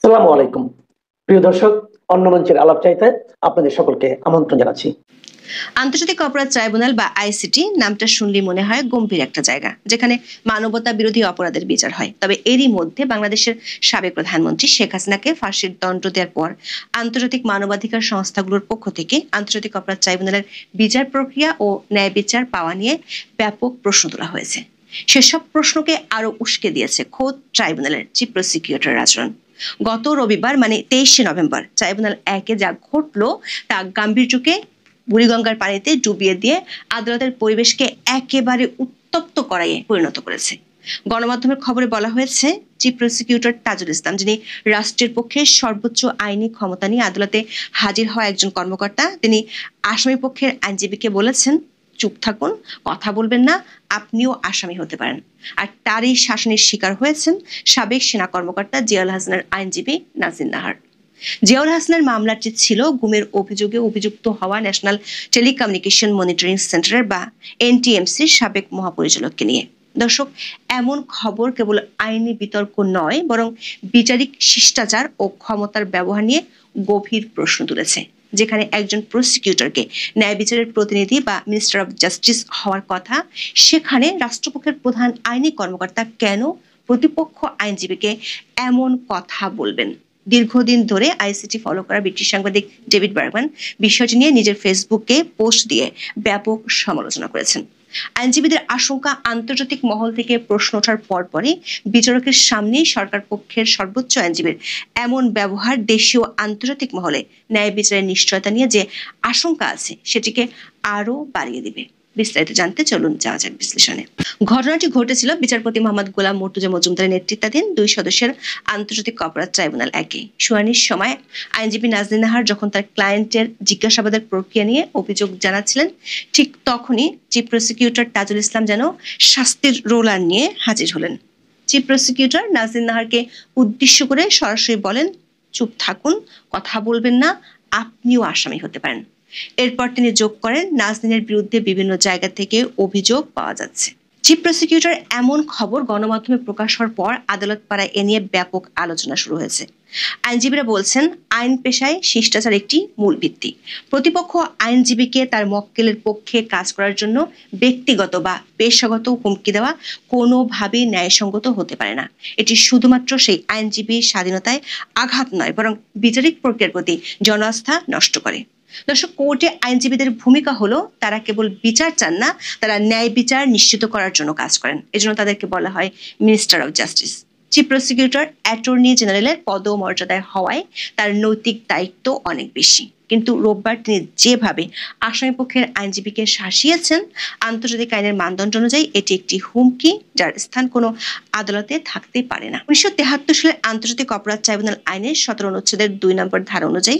আসসালামু আলাইকুম। প্রিয় দর্শক, অন্য মঞ্চের আলাপ চাইতে আপনাদের সকলকে আমন্ত্রণ জানাচ্ছি। আন্তর্জাতিক অপরাধ ট্রাইব্যুনাল বা আইসিটি নামটা শুনলেই মনে হয় গম্ভীর একটা জায়গা, যেখানে মানবতা বিরোধী অপরাধের বিচার হয়। তবে এরই মধ্যে বাংলাদেশের সাবেক প্রধানমন্ত্রী শেখ হাসিনাকে ফাঁসির দণ্ড দেওয়ার পর আন্তর্জাতিক মানবাধিকার সংস্থাগুলোর পক্ষ থেকে আন্তর্জাতিক অপরাধ ট্রাইব্যুনালের বিচার প্রক্রিয়া ও ন্যায় বিচার পাওয়া নিয়ে ব্যাপক প্রশ্ন তোলা হয়েছে। সেসব প্রশ্নকে আরো উস্কে দিয়েছে খোদ ট্রাইব্যুনালের চিফ প্রসিকিউটরের আচরণ। গত রবিবার মানে 23শে নভেম্বর ট্রাইব্যুনাল 1-এ যা ঘটলো তা গাম্ভীর্যকে বুড়িগঙ্গার পানিতে ডুবিয়ে দিয়ে আদালতের পরিবেশকে একেবারে উত্তপ্ত করাইয়ে পরিণত করেছে। গণমাধ্যমের খবরে বলা হয়েছে, চিফ প্রসিকিউটর তাজুল ইসলাম, যিনি রাষ্ট্রের পক্ষে সর্বোচ্চ আইনি ক্ষমতা নিয়ে আদালতে হাজির হওয়া একজন কর্মকর্তা, তিনি আসামি পক্ষের আইনজীবীকে বলেছেন, চুপ থাকুন, কথা বলবেন না, আপনিও আসামি হতে পারেন। আর তারই শাসনের শিকার হয়েছেন সাবেক সেনা কর্মকর্তা জিয়াউল হাসানের আইনজীবী নাজির নাহার। জিয়াউল হাসানের মামলাটি ছিল গুমের অভিযোগে অভিযুক্ত হওয়া ন্যাশনাল টেলিকমিউনিকেশন মনিটরিং সেন্টারের বা এনটিএমসির সাবেক মহাপরিচালককে নিয়ে। দর্শক, এমন খবর কেবল আইনি বিতর্ক নয়, বরং বিচারিক শিষ্টাচার ও ক্ষমতার ব্যবহার নিয়ে গভীর প্রশ্ন তুলেছে। যেখানে একজন প্রসিকিউটরকে ন্যায় বিচারের প্রতিনিধি বা মিনিস্টার অফ জাস্টিস হওয়ার কথা, সেখানে রাষ্ট্রপক্ষের প্রধান আইনি কর্মকর্তা কেন প্রতিপক্ষ আইনজীবীকে এমন কথা বলবেন? দীর্ঘদিন ধরে আইসিটি ফলো করা ব্রিটিশ সাংবাদিক ডেভিড বার্গম্যান বিষয়টি নিয়ে নিজের ফেসবুকে পোস্ট দিয়ে ব্যাপক সমালোচনা করেছেন। আইনজীবীদের আশঙ্কা, আন্তর্জাতিক মহল থেকে প্রশ্ন ওঠার পরপরই বিচারকের সামনেই সরকার পক্ষের সর্বোচ্চ আইনজীবীর এমন ব্যবহার দেশীয় আন্তর্জাতিক মহলে ন্যায় বিচারের নিশ্চয়তা নিয়ে যে আশঙ্কা আছে সেটিকে আরো বাড়িয়ে দিবে। বিস্তারিত জানতে চলুন যাওয়া যাক বিশ্লেষণে। ঘটনাটি ঘটেছিল বিচারপতি মোহাম্মদ গোলাম মর্তুজা মজুমদারের নেতৃত্বাধীন 2 সদস্যের আন্তর্জাতিক অপরাধ ট্রাইব্যুনাল 1-এ। শুনানির সময় আইনজীবী নাজনীন নাহার যখন তার ক্লায়েন্টের জিজ্ঞাসাবাদের প্রক্রিয়া নিয়ে অভিযোগ জানাচ্ছিলেন, ঠিক তখনই চিফ প্রসিকিউটর তাজুল ইসলাম যেন শাস্তির রোলার নিয়ে হাজির হলেন। চিফ প্রসিকিউটর নাজনীন নাহারকে উদ্দেশ্য করে সরাসরি বলেন, চুপ থাকুন, কথা বলবেন না, আপনিও আসামি হতে পারেন। এরপর তিনি যোগ করেন, নাজনীনের বিরুদ্ধে বিভিন্ন জায়গা থেকে অভিযোগ পাওয়া যাচ্ছে। চিফ প্রসিকিউটর এমন খবর গণমাধ্যমে প্রকাশ হওয়ার পর আদালত পাড়ায় এ নিয়ে ব্যাপক আলোচনা শুরু হয়েছে। আইনজীবীরা বলছেন, আইন পেশায় শিষ্টাচার একটি মূল ভিত্তি। প্রতিপক্ষ আইনজীবীকে তার মক্কেলের পক্ষে কাজ করার জন্য ব্যক্তিগত বা পেশাগত হুমকি দেওয়া কোনোভাবেই ন্যায়সঙ্গত হতে পারে না। এটি শুধুমাত্র সেই আইনজীবীর স্বাধীনতায় আঘাত নয়, বরং বিচারিক প্রক্রিয়ার প্রতি জনআস্থা নষ্ট করে। দর্শক, কোর্টে আইনজীবীদের ভূমিকা হলো, তারা কেবল বিচার চান না, তারা ন্যায় বিচার নিশ্চিত করার জন্য কাজ করেন। এজন্য তাদেরকে বলা হয় minister of justice. Chief prosecutor attorney জেনারেলের পদ ও মর্যাদায় হওয়ায় তার নৈতিক দায়িত্ব অনেক বেশি। কিন্তু রোববার তিনি যেভাবে আসামি পক্ষের আইনজীবীকে শাসিয়েছেন, আন্তর্জাতিক আইনের মানদণ্ড অনুযায়ী এটি একটি হুমকি, যার স্থান কোনো আদালতে থাকতে পারে না। 1973 সালের আন্তর্জাতিক অপরাধ ট্রাইব্যুনাল আইনের 17 অনুচ্ছেদের 2 নম্বর ধারা অনুযায়ী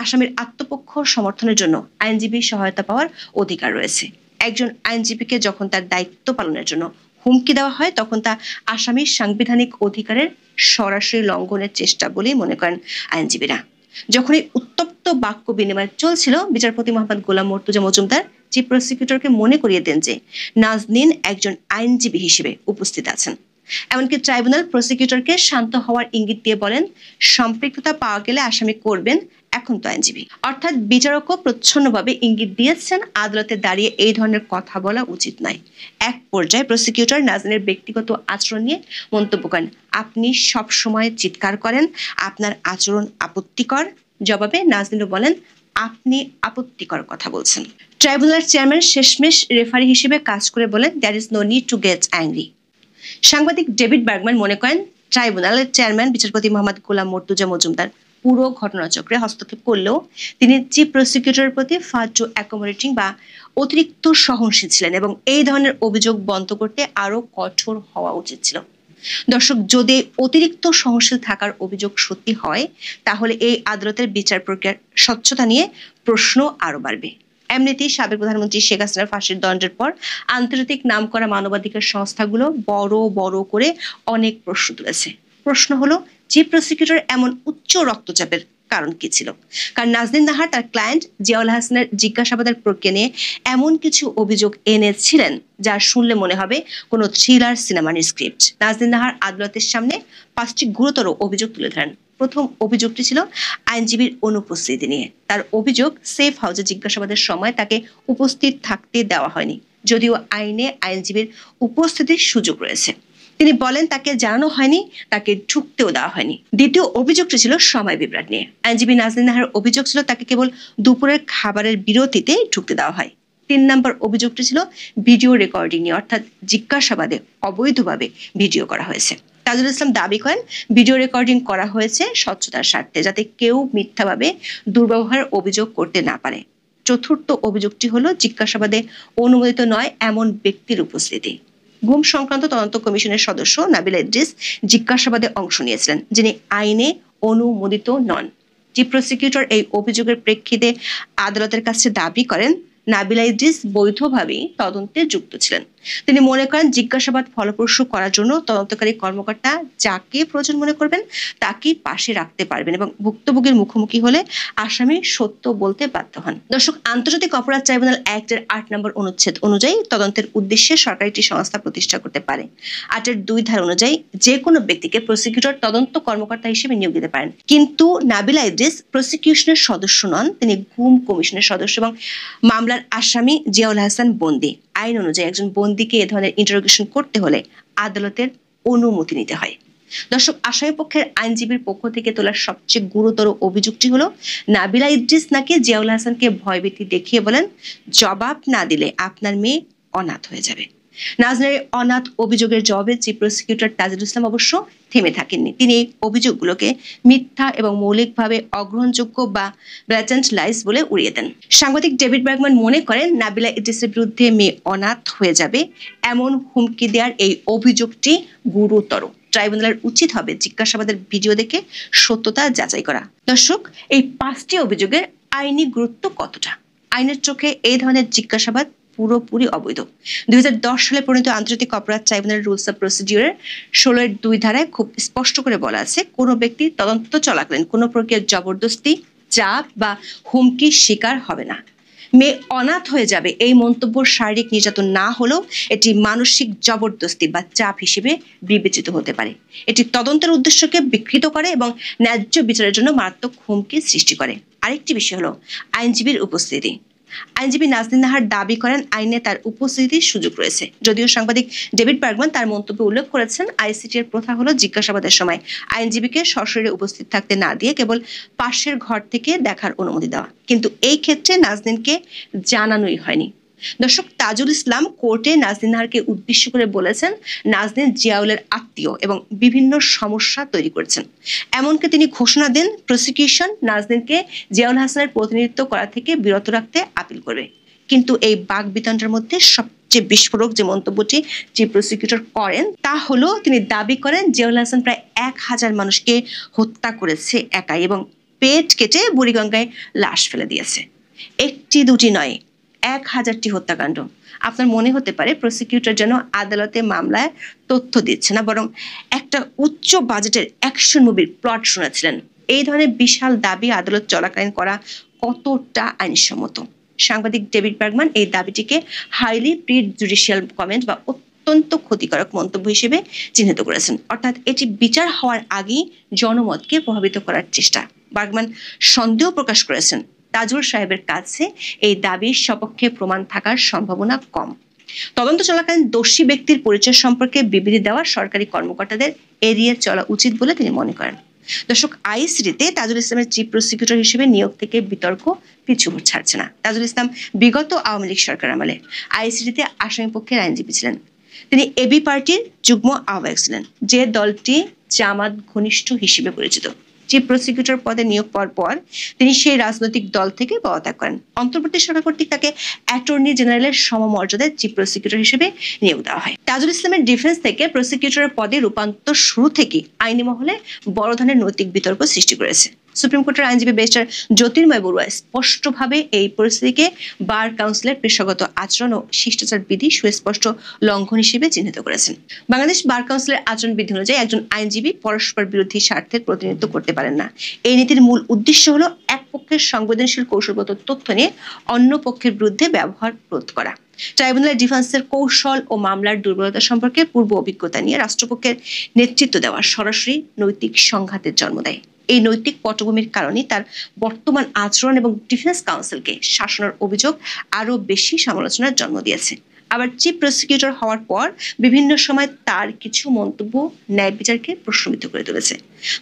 আসামির আত্মপক্ষ সমর্থনের জন্য আইনজীবী সহায়তা পাওয়ার অধিকার রয়েছে। একজন আইনজীবীকে যখন তার দায়িত্ব পালনের জন্য হুমকি দেওয়া হয়, তখন তা আসামির সাংবিধানিক অধিকারের সরাসরি লঙ্ঘনের চেষ্টা বলেই মনে করেন আইনজীবীরা। যখন এই উত্তপ্ত বাক্য বিনিময় চলছিল, বিচারপতি মোহাম্মদ গোলাম মর্তুজা মজুমদার চিফ প্রসিকিউটরকে মনে করিয়ে দেন যে নাজনীন একজন আইনজীবী হিসেবে উপস্থিত আছেন। এমনকি ট্রাইব্যুনাল প্রসিকিউটরকে শান্ত হওয়ার ইঙ্গিত দিয়ে বলেন, সম্পৃক্ততা পাওয়া গেলে আসামি করবেন, এখন তো আইনজীবী। অর্থাৎ বিচারকও প্রচ্ছন্নভাবে ইঙ্গিত দিয়েছেন আদালতে দাঁড়িয়ে এই ধরনের কথা বলা উচিত নয়। এক পর্যায়ে প্রসিকিউটর নাজনীনের ব্যক্তিগত আচরণ নিয়ে মন্তব্য করেন, আপনি সব সময় চিৎকার করেন, আপনার আচরণ আপত্তিকর। জবাবে নাজনীনও বলেন, আপনি আপত্তিকর কথা বলছেন। ট্রাইব্যুনালের চেয়ারম্যান শেষমেশ রেফারি হিসেবে কাজ করে বলেন, there is no need to get angry. সাংবাদিক ডেভিড বার্গম্যান মনে করেন, ট্রাইব্যুনালের চেয়ারম্যান বিচারপতি মোহাম্মদ গোলাম মর্তুজা মজুমদার পুরো ঘটনাচক্রে হস্তক্ষেপ করলেও তিনি চিফ প্রসিকিউটরের প্রতি ফার টু অ্যাকোমোডেটিং বা অতিরিক্ত সহনশীল ছিলেন এবং এই ধরনের অভিযোগ বন্ধ করতে আরো কঠোর হওয়া উচিত ছিল। দর্শক, যদি অতিরিক্ত সহনশীল থাকার অভিযোগ সত্যি হয়, তাহলে এই আদালতের বিচার প্রক্রিয়ার স্বচ্ছতা নিয়ে প্রশ্ন আরো বাড়বে। এমনিতেই সাবেক প্রধানমন্ত্রী শেখ হাসিনার ফাঁসির দণ্ডের পর আন্তর্জাতিক নামকরা মানবাধিকার সংস্থাগুলো বড় বড় করে অনেক প্রশ্ন তুলেছে। প্রশ্ন হলো, চিফ প্রসিকিউটর এমন উচ্চ রক্তচাপের কারণ কি ছিল? কারণ নাজনীন নাহার তার ক্লায়েন্ট জিয়াউল হাসানের জিজ্ঞাসাবাদের প্রক্রিয়া নিয়ে এমন কিছু অভিযোগ এনেছিলেন যা শুনলে মনে হবে কোনো থ্রিলার সিনেমার স্ক্রিপ্ট। নাজনীন নাহার আদালতের সামনে 5টি গুরুতর অভিযোগ তুলে ধরেন। প্রথম অভিযোগটি ছিল আইনজীবীর অনুপস্থিতি নিয়ে। তার অভিযোগ, সেফ হাউসে জিজ্ঞাসাবাদের সময় তাকে উপস্থিত থাকতে দেওয়া হয়নি, যদিও আইনে আইনজীবীর উপস্থিতির সুযোগ রয়েছে। তিনি বলেন তাকে জানানো হয়নি, তাকে ঢুকতেও দেওয়া হয়নি। দ্বিতীয় অভিযোগটি ছিল সময় বিভ্রাট নিয়ে। আইনজীবী নাজনীন নাহার অভিযোগ ছিল তাকে কেবল দুপুরের খাবারের বিরতিতে ঢুকতে দেওয়া হয়। 3 নম্বর অভিযোগটি ছিল ভিডিও রেকর্ডিং নিয়ে, অর্থাৎ জিজ্ঞাসাবাদে অবৈধভাবে ভিডিও করা হয়েছে। তাজুল ইসলাম দাবি করেন ভিডিও রেকর্ডিং করা হয়েছে স্বচ্ছতার স্বার্থে, যাতে কেউ মিথ্যাভাবে দুর্ব্যবহারের অভিযোগ করতে না পারে। চতুর্থ অভিযোগটি হলো জিজ্ঞাসাবাদে অনুমোদিত নয় এমন ব্যক্তির উপস্থিতি। গুম সংক্রান্ত তদন্ত কমিশনের সদস্য নাবিলা ইদ্রিস জিজ্ঞাসাবাদে অংশ নিয়েছিলেন, যিনি আইনে অনুমোদিত নন। চিফ প্রসিকিউটর এই অভিযোগের প্রেক্ষিতে আদালতের কাছে দাবি করেন নাবিলা ইদ্রিস বৈধভাবে তদন্তে যুক্ত ছিলেন। তিনি মনে করেন জিজ্ঞাসাবাদ ফলপ্রসূ করার জন্য তদন্তকারী কর্মকর্তা যাকে প্রয়োজন মনে করবেন তাকে পাশে রাখতে পারবেন এবং ভুক্তভোগীর মুখোমুখি হলে আসামি সত্য বলতে বাধ্য হন। দর্শক, আন্তর্জাতিক অপরাধ ট্রাইব্যুনাল অ্যাক্টের 8 নম্বর অনুচ্ছেদ অনুযায়ী তদন্তের উদ্দেশ্যে সরকার একটি সংস্থা প্রতিষ্ঠা করতে পারে। 8-এর 2 ধারা অনুযায়ী যে কোনো ব্যক্তিকে প্রসিকিউটর তদন্ত কর্মকর্তা হিসেবে নিয়োগ দিতে পারেন। কিন্তু নাবিলা ইদ্রিস প্রসিকিউশনের সদস্য নন, তিনি গুম কমিশনের সদস্য এবং মামলার আসামি জিয়াউল হাসান বন্দী। আইন অনুযায়ী একজন বন্দীকে এ ধরনের ইন্টারোগেশন করতে হলে আদালতের অনুমতি নিতে হয়। দর্শক, আসামি পক্ষের আইনজীবীর পক্ষ থেকে তোলা সবচেয়ে গুরুতর অভিযোগটি হলো নাবিলা ইদ্রিস নাকি জিয়াউল হাসানকে ভয়ভীতি দেখিয়ে বলেন, জবাব না দিলে আপনার মেয়ে অনাথ হয়ে যাবে। নাজনীনের অনাথ অভিযোগের জবাবে চিফ প্রসিকিউটর তাজুল ইসলাম অবশ্য থেমে থাকেননি। তিনি এই অভিযোগগুলোকে মিথ্যা এবং মৌলিকভাবে অগ্রহণযোগ্য বা ব্ল্যাটেন্ট লাইস বলে উড়িয়ে দেন। সাংবাদিক ডেভিড বার্গম্যান মনে করেন নাবিলা ইদ্রিসের বিরুদ্ধে মেয়ে অনাথ হয়ে যাবে এমন হুমকি দেওয়ার এই অভিযোগটি গুরুতর। ট্রাইব্যুনালের উচিত হবে জিজ্ঞাসাবাদের ভিডিও দেখে সত্যতা যাচাই করা। দর্শক, এই 5টি অভিযোগের আইনি গুরুত্ব কতটা? আইনের চোখে এই ধরনের জিজ্ঞাসাবাদ পুরোপুরি অবৈধ। 2010 সালে প্রণীত আন্তর্জাতিক অপরাধ ট্রাইব্যুনালের রুলস অফ প্রসিডিউরের 16-এর 2 ধারায় খুব স্পষ্ট করে বলা আছে, কোনো ব্যক্তি তদন্ত চলাকালীন কোনো প্রক্রিয়ার জবরদস্তি, চাপ বা হুমকির শিকার হবে না। মেয়ে অনাথ হয়ে যাবে এই মন্তব্য শারীরিক নির্যাতন না হলেও এটি মানসিক জবরদস্তি বা চাপ হিসেবে বিবেচিত হতে পারে। এটি তদন্তের উদ্দেশ্যকে বিকৃত করে এবং ন্যায্য বিচারের জন্য মারাত্মক হুমকি সৃষ্টি করে। আরেকটি বিষয় হলো আইনজীবীর উপস্থিতি। আইনজীবী নাজনীন নাহার দাবি করেন আইনে তার উপস্থিতির সুযোগ রয়েছে। যদিও সাংবাদিক ডেভিড বার্গম্যান তার মন্তব্যে উল্লেখ করেছেন, আইসিটি এর প্রথা হলো জিজ্ঞাসাবাদের সময় আইনজীবীকে সশরীরে উপস্থিত থাকতে না দিয়ে কেবল পাশের ঘর থেকে দেখার অনুমতি দেওয়া, কিন্তু এই ক্ষেত্রে নাজনীনকে জানানোই হয়নি। দর্শক, তাজুল ইসলাম কোর্টে নাজনীন নাহারকে উদ্দেশ্য করে বলেছেন নাজনীন জিয়াউলের আত্মীয় এবং বিভিন্ন সমস্যা তৈরি করেছেন। এমনকি তিনি ঘোষণা দেন প্রসিকিউশন নাজনীনকে জিয়াউল হাসানের প্রতিনিধিত্ব করা থেকে বিরত রাখতে আপিল করবে। কিন্তু এই বাকবিতণ্ডার মধ্যে সবচেয়ে বিস্ফোরক যে মন্তব্যটি চিফ প্রসিকিউটর করেন তা হলো, তিনি দাবি করেন জিয়াউল হাসান প্রায় 1000 মানুষকে হত্যা করেছে একাই এবং পেট কেটে বুড়িগঙ্গায় লাশ ফেলে দিয়েছে। 1টি 2টি নয়, 1000টি হত্যাকাণ্ড। আপনার মনে হতে পারে প্রসিকিউটর যেন আদালতে মামলায় তথ্য দিচ্ছে না, বরং একটা উচ্চ বাজেটের অ্যাকশন মুভির প্লট শোনাচ্ছিলেন। এই ধরনের বিশাল দাবি আদালত চলাকালীন করা কতটা আইনসম্মত? সাংবাদিক ডেভিড বার্গম্যান এই দাবিটিকে হাইলি প্রিজুডিশিয়াল কমেন্ট বা অত্যন্ত ক্ষতিকারক মন্তব্য হিসেবে চিহ্নিত করেছেন, অর্থাৎ এটি বিচার হওয়ার আগেই জনমতকে প্রভাবিত করার চেষ্টা। বার্গম্যান সন্দেহ প্রকাশ করেছেন তাজুল সাহেবের কাছে এই দাবির সপক্ষে প্রমাণ থাকার সম্ভাবনা কম। তদন্ত চলাকালীন দোষী ব্যক্তির পরিচয় সম্পর্কে বিবৃতি দেওয়া সরকারি কর্মকর্তাদের এড়িয়ে চলা উচিত বলে তিনি মনে করেন। দর্শক, আইসিটিতে তাজুল ইসলামের চিফ প্রসিকিউটর হিসেবে নিয়োগ থেকে বিতর্ক পিছু ছাড়ছে না। তাজুল ইসলাম বিগত আওয়ামী লীগ সরকার আমলে আইসিটিতে আসামি পক্ষের আইনজীবী ছিলেন। তিনি এবি পার্টির যুগ্ম আহ্বায়ক ছিলেন, যে দলটি জামাত ঘনিষ্ঠ হিসেবে পরিচিত। চিফ প্রসিকিউটর পদে নিয়োগ পাওয়ার পর তিনি সেই রাজনৈতিক দল থেকে পদত্যাগ করেন। অন্তর্বর্তী সরকার কর্তৃক তাকে অ্যাটর্নি জেনারেলের সমমর্যাদায় চিফ প্রসিকিউটর হিসেবে নিয়োগ দেওয়া হয়। তাজুল ইসলামের ডিফেন্স থেকে প্রসিকিউটরের পদে রূপান্তর শুরু থেকে আইনি মহলে বড় ধরনের নৈতিক বিতর্ক সৃষ্টি করেছে। সুপ্রিম কোর্টের আইনজীবী ব্যারিস্টার জ্যোতির্ময় বড়ুয়া স্পষ্টভাবে এই পরিস্থিতিকে বার কাউন্সিলের পেশাগত আচরণ ও শিষ্টাচার বিধি সুস্পষ্ট লঙ্ঘন হিসেবে চিহ্নিত করেছেন। বাংলাদেশ বার কাউন্সিলের আচরণ বিধি অনুযায়ী একজন আইনজীবী পরস্পর বিরোধী স্বার্থের প্রতিনিধিত্ব করতে পারেন না। এই নীতির মূল উদ্দেশ্য হলো এক পক্ষের সংবেদনশীল কৌশলগত তথ্য নিয়ে অন্য পক্ষের বিরুদ্ধে ব্যবহার রোধ করা। ট্রাইব্যুনালের ডিফেন্সের কৌশল ও মামলার দুর্বলতা সম্পর্কে পূর্ব অভিজ্ঞতা নিয়ে রাষ্ট্রপক্ষের নেতৃত্ব দেওয়া সরাসরি নৈতিক সংঘাতের জন্ম দেয়। এই নৈতিক পটভূমির কারণে তার বর্তমান আচরণ এবং ডিফেন্স কাউন্সিলকে শাসনের অভিযোগ আরো বেশি সমালোচনার জন্ম দিয়েছে। আবার চিফ প্রসিকিউটর হওয়ার পর বিভিন্ন সময় তার কিছু মন্তব্য ন্যায় বিচারকে প্রশ্নবিদ্ধ করে তুলেছে।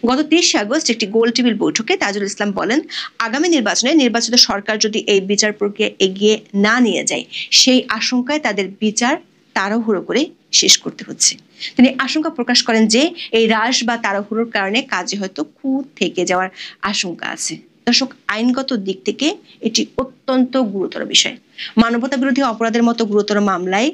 গত 30 আগস্ট একটি গোল টেবিল বৈঠকে তাজুল ইসলাম বলেন, আগামী নির্বাচনে নির্বাচিত সরকার যদি এই বিচার প্রক্রিয়া এগিয়ে না নিয়ে যায়, সেই আশঙ্কায় তাদের বিচার তাড়াহুড়ো করে শেষ করতে হচ্ছে। তিনি আশঙ্কা প্রকাশ করেন যে এই হ্রাস বা তাড়াহুড়োর কারণে কাজে হয়তো খুঁত থেকে যাওয়ার আশঙ্কা আছে। দর্শক, আইনগত দিক থেকে এটি অত্যন্ত গুরুতর বিষয়। মানবতা বিরোধী অপরাধের মতো গুরুতর মামলায়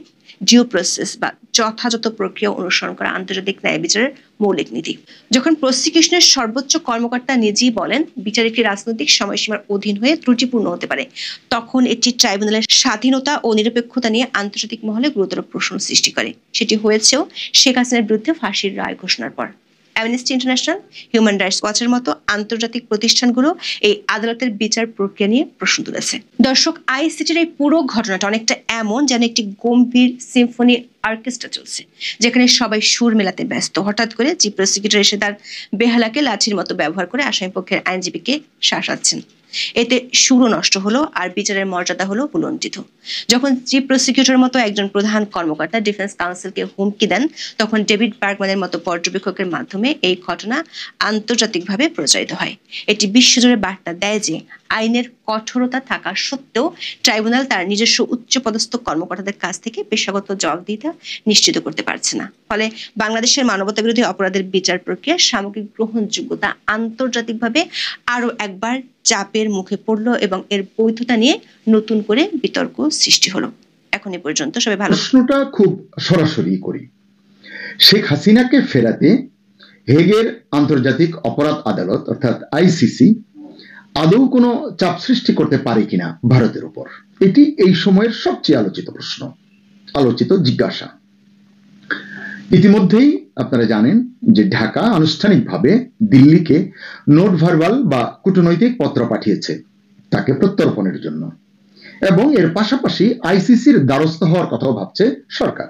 ডিউ প্রসেস বা যথাযথ প্রক্রিয়া অনুসরণ করা আন্তর্জাতিক ন্যায় বিচারের মৌলিক নীতি। যখন প্রসিকিউশনের সর্বোচ্চ কর্মকর্তা নিজেই বলেন বিচার একটি রাজনৈতিক সময়সীমার অধীন হয়ে ত্রুটিপূর্ণ হতে পারে, তখন এটি ট্রাইব্যুনালের স্বাধীনতা ও নিরপেক্ষতা নিয়ে আন্তর্জাতিক মহলে গুরুতর প্রশ্ন সৃষ্টি করে। সেটি হয়েছেও শেখ হাসিনার বিরুদ্ধে ফাঁসির রায় ঘোষণার পর। অ্যামনেস্টি ইন্টারন্যাশনাল, হিউম্যান রাইটস ওয়াচের মতো আন্তর্জাতিক প্রতিষ্ঠানগুলো এই আদালতের বিচার প্রক্রিয়া নিয়ে প্রশ্ন তুলেছে। দর্শক, আইসিটির এই পুরো ঘটনাটা অনেকটা এমন যেন একটি গম্ভীর সিম্ফনি অর্কেস্ট্রা চলছে, যেখানে সবাই সুর মেলাতে ব্যস্ত। হঠাৎ করে চিফ প্রসিকিউটর এসে তার বেহালাকে লাঠির মতো ব্যবহার করে আসামিপক্ষের আইনজীবীকে শাসাচ্ছেন। এতে সুরও নষ্ট হলো আর বিচারের মর্যাদা হলো ভুলণ্ঠিত। যখন চিফ প্রসিকিউটরের মতো একজন প্রধান কর্মকর্তা ডিফেন্স কাউন্সিলকে হুমকি দেন, তখন ডেভিড বার্গম্যানের মতো পর্যবেক্ষকের মাধ্যমে এই ঘটনা আন্তর্জাতিকভাবে প্রচারিত হয়। এটি বিশ্বজুড়ে বার্তা দেয় যে আইনের কঠোরতা থাকা সত্ত্বেও ট্রাইব্যুনাল তার নিজস্ব উচ্চপদস্থ কর্মকর্তাদের কাছ থেকে পেশাগত জবাবদিহিতা নিশ্চিত করতে পারছে না। ফলে বাংলাদেশের মানবতা বিরোধী অপরাধের বিচার প্রক্রিয়ার সামগ্রিক গ্রহণযোগ্যতা আন্তর্জাতিকভাবে আরো একবার চাপের মুখে পড়লো এবং এর বৈধতা নিয়ে নতুন করে বিতর্ক সৃষ্টি হলো। এখন এ পর্যন্ত সবাই ভালো। প্রশ্নটা খুব সরাসরি করি, শেখ হাসিনাকে ফেরাতে হেগের আন্তর্জাতিক অপরাধ আদালত অর্থাৎ আইসিসি আদৌ কোনো চাপ সৃষ্টি করতে পারে কিনা ভারতের উপর? এটি এই সময়ের সবচেয়ে আলোচিত প্রশ্ন, আলোচিত জিজ্ঞাসা। ইতিমধ্যেই আপনারা জানেন যে ঢাকা আনুষ্ঠানিকভাবে দিল্লিকে নোট ভার্বাল বা কূটনৈতিক পত্র পাঠিয়েছে তাকে প্রত্যর্পণের জন্য, এবং এর পাশাপাশি আইসিসির দ্বারস্থ হওয়ার কথাও ভাবছে সরকার।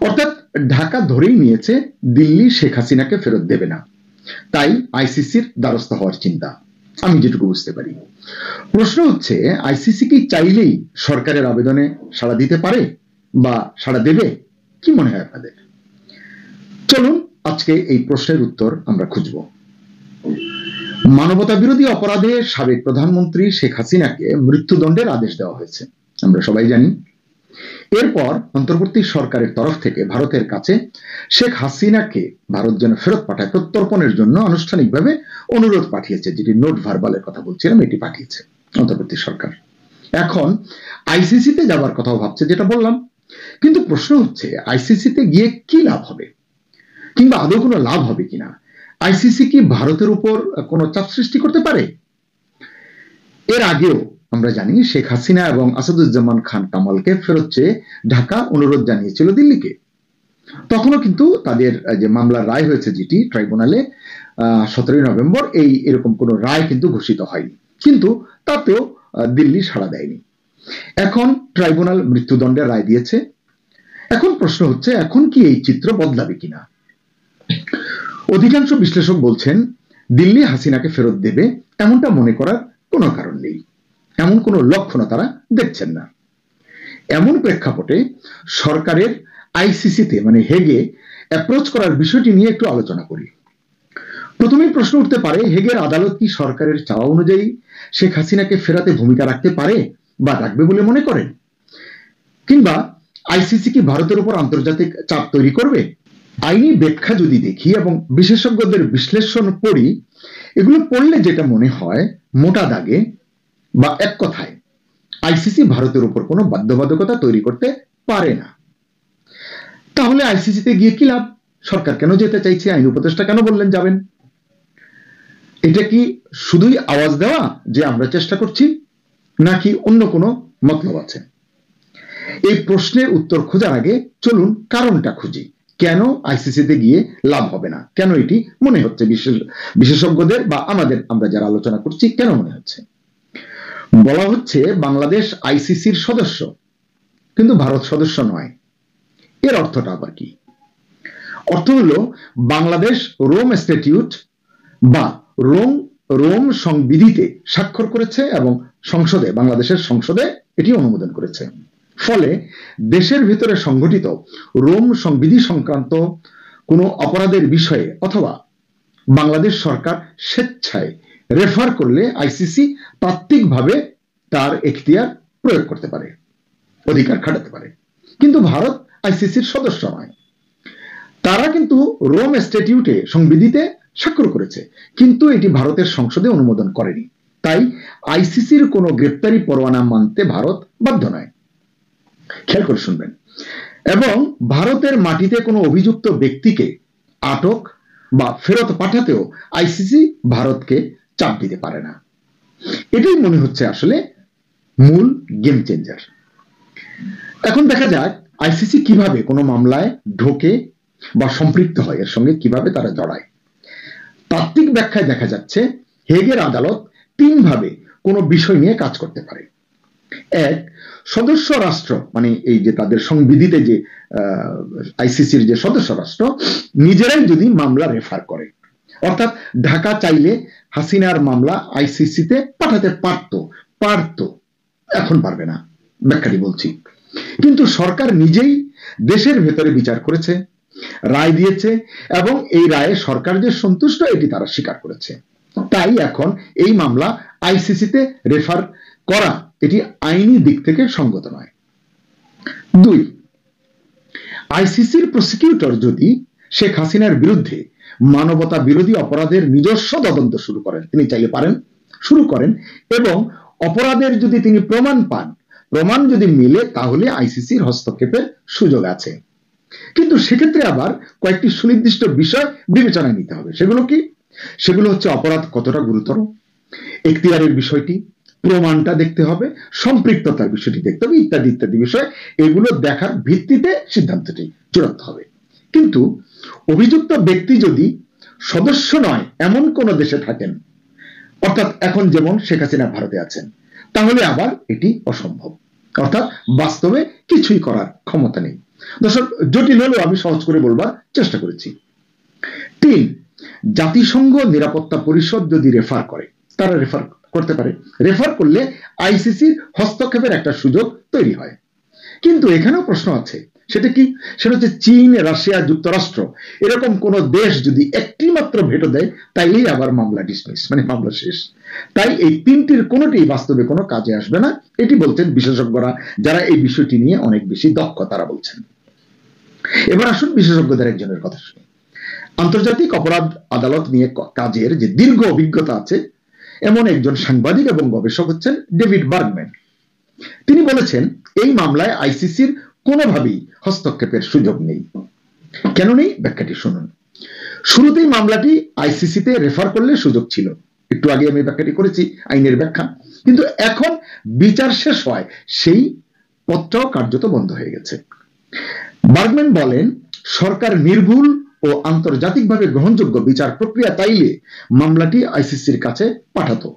অর্থাৎ ঢাকা ধরেই নিয়েছে দিল্লি শেখ হাসিনাকে ফেরত দেবে না, তাই আইসিসির দ্বারস্থ হওয়ার চিন্তা, আমি যেটুকু বুঝতে পারি। প্রশ্ন হচ্ছে, আইসিসি কি চাইলেই সরকারের আবেদনে সাড়া দিতে পারে বা সাড়া দেবে? কি মনে হয় আপনাদের? চলুন আজকে এই প্রশ্নের উত্তর আমরা খুঁজব। মানবতা বিরোধী অপরাধে সাবেক প্রধানমন্ত্রী শেখ হাসিনাকে মৃত্যুদণ্ডের আদেশ দেওয়া হয়েছে, আমরা সবাই জানি। এরপর অন্তর্বর্তী সরকারের তরফ থেকে ভারতের কাছে শেখ হাসিনাকে ভারত যেন ফেরত পাঠায় প্রত্যর্পণের জন্য আনুষ্ঠানিকভাবে অনুরোধ পাঠিয়েছে, যেটি নোট ভার্বালের কথা বলছিলাম, এটি পাঠিয়েছে অন্তর্বর্তী সরকার। এখন আইসিসিতে যাওয়ার কথাও ভাবছে, যেটা বললাম। কিন্তু প্রশ্ন হচ্ছে, আইসিসিতে গিয়ে কি লাভ হবে, কিংবা আদৌ কোনো লাভ হবে কিনা? আইসিসি কি ভারতের উপর কোনো চাপ সৃষ্টি করতে পারে? এর আগেও আমরা জানি শেখ হাসিনা এবং আসাদুজ্জামান খান কামালকে ফেরত চেয়ে ঢাকা অনুরোধ জানিয়েছিল দিল্লিকে। তখনও কিন্তু তাদের যে মামলার রায় হয়েছে যেটি ট্রাইব্যুনালে 17 নভেম্বর, এরকম কোনো রায় কিন্তু ঘোষিত হয়নি, কিন্তু তাতেও দিল্লি সাড়া দেয়নি। এখন ট্রাইব্যুনাল মৃত্যুদণ্ডের রায় দিয়েছে। এখন প্রশ্ন হচ্ছে, এখন কি এই চিত্র বদলাবে কিনা? অধিকাংশ বিশ্লেষক বলছেন দিল্লি হাসিনাকে ফেরত দেবে এমনটা মনে করার কোনো কারণ নেই, এমন কোনো লক্ষণও তারা দেখছেন না। এমন প্রেক্ষাপটে সরকারের আইসিসিতে মানে হেগে অ্যাপ্রোচ করার বিষয়টি নিয়ে একটু আলোচনা করি। প্রথমেই প্রশ্ন উঠতে পারে, হেগের আদালত কি সরকারের চাওয়া অনুযায়ী শেখ হাসিনাকে ফেরাতে ভূমিকা রাখতে পারে বা রাখবে বলে মনে করেন? কিংবা আইসিসি কি ভারতের উপর আন্তর্জাতিক চাপ তৈরি করবে? আইনি ব্যাখ্যা যদি দেখি এবং বিশেষজ্ঞদের বিশ্লেষণ পড়ি, এগুলো পড়লে যেটা মনে হয়, মোটা দাগে বা এক কথায়, আইসিসি ভারতের উপর কোনো বাধ্যবাধকতা তৈরি করতে পারে না। তাহলে আইসিসিতে গিয়ে কি লাভ? সরকার কেন যেতে চাইছে? আইন উপদেষ্টা কেন বললেন যাবেন? এটা কি শুধুই আওয়াজ দেওয়া যে আমরা চেষ্টা করছি, নাকি অন্য কোনো মতলব আছে? এই প্রশ্নের উত্তর খোঁজার আগে চলুন কারণটা খুঁজি। কেন আইসিসিতে গিয়ে লাভ হবে না? কেন এটি মনে হচ্ছে বিশেষজ্ঞদের বা আমরা যারা আলোচনা করছি কেন মনে হচ্ছে? বলা হচ্ছে বাংলাদেশ আইসিসির সদস্য, কিন্তু ভারত সদস্য নয়। এর অর্থটা আবার কি? অর্থ হলো বাংলাদেশ রোম স্ট্যাটিউট বা রোম সংবিধিতে স্বাক্ষর করেছে এবং বাংলাদেশের সংসদে এটি অনুমোদন করেছে। ফলে দেশের ভিতরে সংঘটিত রোম সংবিধি সংক্রান্ত কোনো অপরাধের বিষয়ে অথবা বাংলাদেশ সরকার স্বেচ্ছায় রেফার করলে আইসিসি তাত্ত্বিকভাবে তার এখতিয়ার প্রয়োগ করতে পারে, অধিকার খাটাতে পারে। কিন্তু ভারত আইসিসির সদস্য নয়। তারা কিন্তু রোম স্ট্যাটিউটে সংবিধিতে স্বাক্ষর করেছে, কিন্তু এটি ভারতের সংসদে অনুমোদন করেনি। তাই আইসিসির কোনো গ্রেপ্তারি পরোয়ানা মানতে ভারত বাধ্য নয়। খেয়াল করে শুনবেন। এবং ভারতের মাটিতে কোনো অভিযুক্ত ব্যক্তিকে আটক বা ফেরত পাঠাতেও আইসিসি ভারতকে চাপ দিতে পারে না। এটাই মনে হচ্ছে আসলে মূল গেম চেঞ্জার। এখন দেখা যাক আইসিসি কিভাবে কোনো মামলায় ঢোকে বা সম্পৃক্ত হয়, এর সঙ্গে কিভাবে তারা জড়ায়। তাত্ত্বিক ব্যাখ্যায় দেখা যাচ্ছে হেগের আদালত তিনভাবে কোনো বিষয় নিয়ে কাজ করতে পারে। এক, সদস্য রাষ্ট্র, মানে এই যে তাদের সংবিধিতে যে আইসিসির যে সদস্য রাষ্ট্র নিজেরাই যদি মামলা রেফার করে, অর্থাৎ ঢাকা চাইলে হাসিনার মামলা আইসিসিতে পাঠাতে পারত, এখন পারবে না, ব্যাখ্যাটি বলছি। কিন্তু সরকার নিজেই দেশের ভেতরে বিচার করেছে, রায় দিয়েছে এবং এই রায়ে সরকার যে সন্তুষ্ট এটি তারা স্বীকার করেছে। তাই এখন এই মামলা আইসিসিতে রেফার করা এটি আইনি দিক থেকে সঙ্গত নয়। দুই, আইসিসির প্রসিকিউটর যদি শেখ হাসিনার বিরুদ্ধে মানবতা বিরোধী অপরাধের নিজস্ব তদন্ত শুরু করেন, তিনি চাইলে পারেন, শুরু করেন, এবং অপরাধের যদি তিনি প্রমাণ যদি মিলে, তাহলে আইসিসির হস্তক্ষেপের সুযোগ আছে। কিন্তু সেক্ষেত্রে আবার কয়েকটি সুনির্দিষ্ট বিষয় বিবেচনায় নিতে হবে। সেগুলো হচ্ছে অপরাধ কতটা গুরুতর, এখতিয়ারের বিষয়টি, প্রমাণটা দেখতে হবে, সম্পৃক্ততার বিষয়টি দেখতে হবে, ইত্যাদি ইত্যাদি বিষয়। এগুলো দেখার ভিত্তিতে সিদ্ধান্তটি চূড়ান্ত হবে। কিন্তু অভিযুক্ত ব্যক্তি যদি সদস্য নয় এমন কোন দেশে থাকেন, অর্থাৎ এখন যেমন শেখ হাসিনা ভারতে আছেন, তাহলে আবার এটি অসম্ভব, অর্থাৎ বাস্তবে কিছুই করার ক্ষমতা নেই। দর্শক, জটিল হলেও আমি সহজ করে বলবার চেষ্টা করেছি। তিন, জাতিসংঘ নিরাপত্তা পরিষদ যদি রেফার করে, তারা রেফার করতে পারে। রেফার করলে আইসিসির হস্তক্ষেপের একটা সুযোগ তৈরি হয়। কিন্তু এখানেও প্রশ্ন আছে, সেটা হচ্ছে চীন, রাশিয়া, যুক্তরাষ্ট্র এরকম কোন দেশ যদি একটি মাত্র ভেটো দেয়, তাইলেই আবার মামলা ডিসমিস, মানে মামলা শেষ। তাই এই তিনটির কোনোটি বাস্তবে কোনো কাজে আসবে না, এটি বলছেন বিশেষজ্ঞরা, যারা এই বিষয়টি নিয়ে অনেক বেশি দক্ষ, তারা বলছেন। এবার আসুন বিশেষজ্ঞদের একজনের কথা শুনি। আন্তর্জাতিক অপরাধ আদালত নিয়ে কাজের যে দীর্ঘ অভিজ্ঞতা আছে এমন একজন সাংবাদিক এবং গবেষক হচ্ছেন ডেভিড বার্গম্যান। তিনি বলেছেন এই মামলায় আইসিসির কোনোভাবেই হস্তক্ষেপের সুযোগ নেই। কেন নেই? ব্যাখ্যাটি শুনুন। শুরুতেই মামলাটি আইসিসিতে রেফার করলে সুযোগ ছিল, একটু আগে আমি ব্যাখ্যাটি করেছি, আইনের ব্যাখ্যা। কিন্তু এখন বিচার শেষ হয়, সেই পথটাও কার্যত বন্ধ হয়ে গেছে। বার্গম্যান বলেন, সরকার নির্ভুল ও আন্তর্জাতিকভাবে গ্রহণযোগ্য বিচার প্রক্রিয়া চাইলে মামলাটি আইসিসির কাছে পাঠাতো।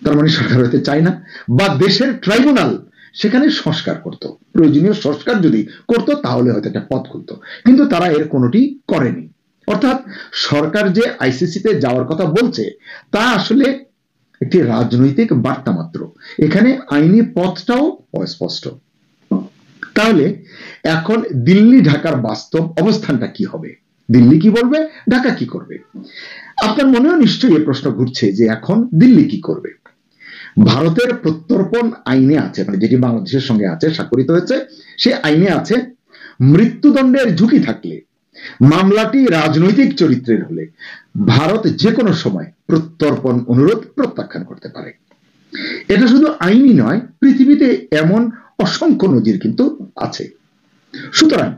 তার মানে সরকার হতে চায় না, বা দেশের ট্রাইব্যুনাল সেখানে সংস্কার করত, প্রয়োজনীয় সংস্কার যদি করত তাহলে হয়তো একটা পথ খুলতো। কিন্তু তারা এর কোনোটি করেনি। অর্থাৎ সরকার যে আইসিসিতে যাওয়ার কথা বলছে তা আসলে একটি রাজনৈতিক বার্তা মাত্র, এখানে আইনি পথটাও অস্পষ্ট। তাহলে এখন দিল্লি ঢাকার বাস্তব অবস্থানটা কি হবে? দিল্লি কি বলবে, ঢাকা কি করবে? আপনার মনেও নিশ্চয়ই এই প্রশ্ন ঘুরছে যে এখন দিল্লি কি করবে। ভারতের প্রত্যর্পণ আইনে আছে, মানে যেটি বাংলাদেশের সঙ্গে আছে, স্বাক্ষরিত হয়েছে, সে আইনে আছে মৃত্যুদণ্ডের ঝুঁকি থাকলে, মামলাটি রাজনৈতিক চরিত্রের হলে ভারত যে কোনো সময় প্রত্যর্পণ অনুরোধ প্রত্যাখ্যান করতে পারে। এটা শুধু আইনি নয়, পৃথিবীতে এমন অসংখ্য নজির কিন্তু আছে। সুতরাং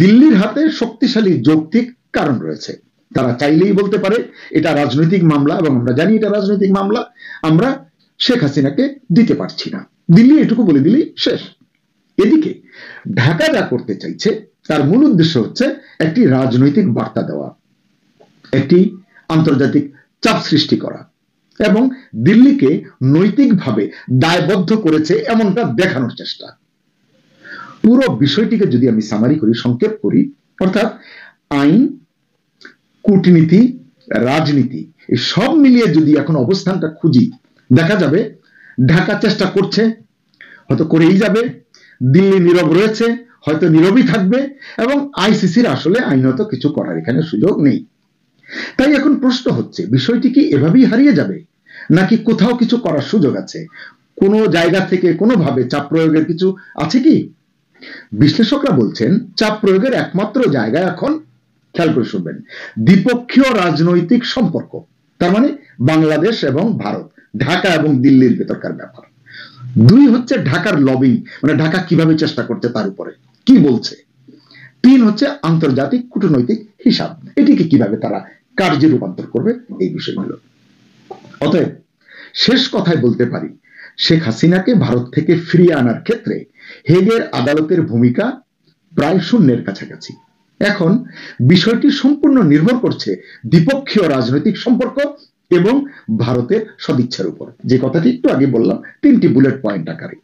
দিল্লির হাতে শক্তিশালী যৌক্তিক কারণ রয়েছে। তারা চাইলেই বলতে পারে এটা রাজনৈতিক মামলা, এবং আমরা জানি এটা রাজনৈতিক মামলা, আমরা শেখ হাসিনাকে দিতে পারছি না, দিল্লি এটুকু বলে দিলেই শেষ। এদিকে ঢাকা যা করতে চাইছে তার মূল উদ্দেশ্য হচ্ছে একটি রাজনৈতিক বার্তা দেওয়া, একটি আন্তর্জাতিক চাপ সৃষ্টি করা এবং দিল্লিকে নৈতিকভাবে দায়বদ্ধ করেছে এমনটা দেখানোর চেষ্টা। পুরো বিষয়টিকে যদি আমি সামারি করি, সংক্ষেপ করি, অর্থাৎ আইন, কূটনীতি, রাজনীতি এই সব মিলিয়ে যদি এখন অবস্থানটা খুঁজি, দেখা যাবে ঢাকা চেষ্টা করছে, হয়তো করেই যাবে, দিল্লি নীরব রয়েছে, হয়তো নীরবই থাকবে, এবং আইসিসির আসলে আইনত কিছু করার এখানে সুযোগ নেই। তাই এখন প্রশ্ন হচ্ছে বিষয়টি কি এভাবেই হারিয়ে যাবে, নাকি কোথাও কিছু করার সুযোগ আছে, কোনো জায়গা থেকে কোনোভাবে চাপ প্রয়োগের কিছু আছে কি? বিশ্লেষকরা বলছেন চাপ প্রয়োগের একমাত্র জায়গা এখন, খেয়াল করে শুনবেন, দ্বিপক্ষীয় রাজনৈতিক সম্পর্ক, তার মানে বাংলাদেশ এবং ভারত, ঢাকা এবং দিল্লির ভেতরকার ব্যাপার। দুই হচ্ছে ঢাকার লবিং, মানে ঢাকা কিভাবে চেষ্টা করছে তার উপরে কি বলছে। তিন হচ্ছে আন্তর্জাতিক কূটনৈতিক হিসাব, এটিকে কিভাবে তারা কার্যে রূপান্তর করবে, এই বিষয়গুলো। অতএব শেষ কথায় বলতে পারি, শেখ হাসিনাকে ভারত থেকে ফিরিয়ে আনার ক্ষেত্রে হেগের আদালতের ভূমিকা প্রায় শূন্যের কাছাকাছি। এখন বিষয়টি সম্পূর্ণ নির্ভর করছে দ্বিপক্ষীয় রাজনৈতিক সম্পর্ক এবং ভারতের সদিচ্ছার উপর, যে কথাটি একটু আগে বললাম 3টি বুলেট পয়েন্ট আকারে।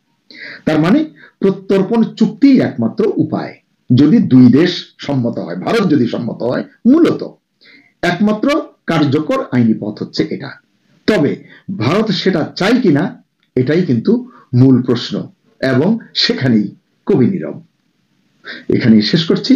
তার মানে প্রত্যর্পণ চুক্তি একমাত্র উপায়, যদি দুই দেশ সম্মত হয়, ভারত যদি সম্মত হয়, মূলত একমাত্র কার্যকর আইনি পথ হচ্ছে এটা। তবে ভারত সেটা চাই কিনা এটাই কিন্তু মূল প্রশ্ন, এবং সেখানেই কবি নীরব। এখানেই শেষ করছি।